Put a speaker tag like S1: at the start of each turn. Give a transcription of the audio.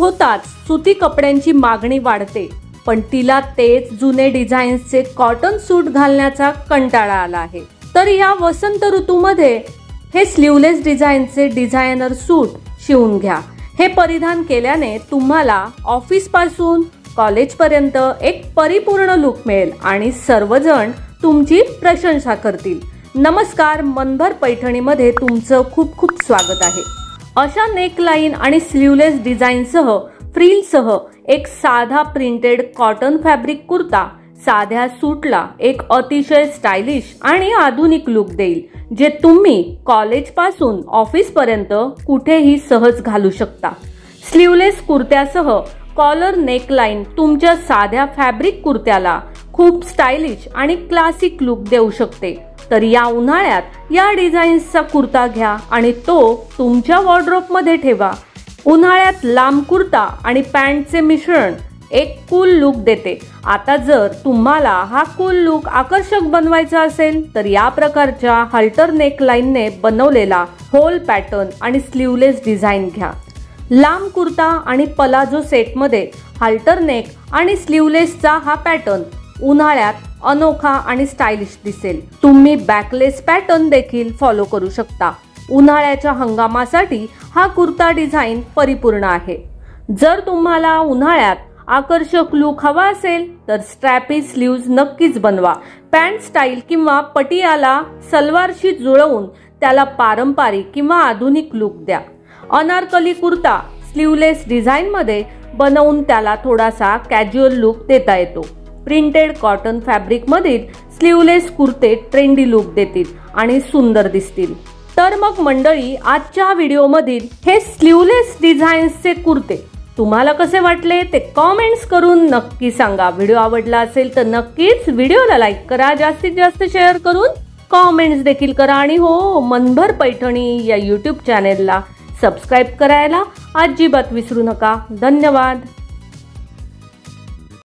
S1: होताच सुती कपड्यांची मागणी वाढते, पण तिला तेच जुने डिझाईन्सचे कॉटन सूट घालण्याचा कंटाळा आला आहे। तर या वसंत ऋतूमध्ये हे स्लीवलेस डिझाईनचे डिझायनर सूट शिवून घ्या। हे परिधान केल्याने तुम्हाला ऑफिस पासून कॉलेज पर्यंत एक परिपूर्ण लुक मिळेल आणि सर्वजण तुमची प्रशंसा करतील। नमस्कार, मनभर पैठणीमध्ये तुमचं खूप खूप स्वागत आहे। अशा नेकलाइन आणि स्लीवलेस डिझाईनसह फ्रिलसह एक साधा प्रिंटेड कॉटन फॅब्रिक कुर्ता साध्या सूटला एक अतिशय स्टायलिश आणि आधुनिक लुक देईल, जे तुम्ही कॉलेज पासून ऑफिस पर्यंत कुठेही सहज घालू शकता। स्लीवलेस कुर्त्यासह कॉलर नेकलाइन तुमच्या साध्या फॅब्रिक कुर्त्याला खूप स्टायलिश आणि क्लासिक लुक देऊ शकते। तर या उन्हाळ्यात या डिझाईन्सचा कुर्ता घ्या आणि तो तुमच्या वॉर्डरोबमध्ये ठेवा। उन्हाळ्यात लांब कुर्ता आणि पॅन्टचे मिश्रण एक कूल लुक देते। आता जर तुम्हाला हा कूल लुक आकर्षक बनवायचा असेल तर या प्रकारच्या हल्टर नेकलाइनने बनवलेला होल पॅटर्न आणि स्लीवलेस डिझाईन घ्या। लांब कुर्ता आणि पलाझो सेटमध्ये हल्टर नेक आणि स्लीवलेसचा हा पॅटर्न उन्हाळ्यात अनोखा आणि स्टायलिश दिसेल। तुम्ही बॅकलेस पॅटर्न देखील फॉलो करू शकता। उन्हाळ्याच्या हंगामासाठी हा कुर्ता डिझाईन परिपूर्ण आहे। जर तुम्हाला उन्हाळ्यात आकर्षक लुक हवा असेल तर स्ट्रॅपी स्लीव्ज नक्कीच बनवा। पॅन्ट स्टाईल किंवा पटियाला सलवारशी जुळवून त्याला पारंपरिक किंवा आधुनिक लुक द्या। अनारकली कुर्ता स्लीवलेस डिझाईनमध्ये बनवून त्याला थोडासा कॅज्युअल लुक देता येतो। प्रिंटेड कॉटन फॅब्रिक मधील स्लीवलेस कुर्ते ट्रेंडी लुक देतील आणि सुंदर दिसतील। तर मग मंडळी, आजच्या व्हिडिओमधील हे स्लीवलेस डिझाईन्सचे कुर्ते तुम्हाला कसे वाटले ते कमेंट्स करून नक्की सांगा। व्हिडिओ आवडला असेल तर नक्कीच व्हिडिओला लाईक करा, जास्तीत जास्त शेअर करून कमेंट्स देखील करा आणि हो, मनभर पैठणी या यूट्यूब चॅनेलला सबस्क्राईब करायला अजिबात विसरू नका। धन्यवाद।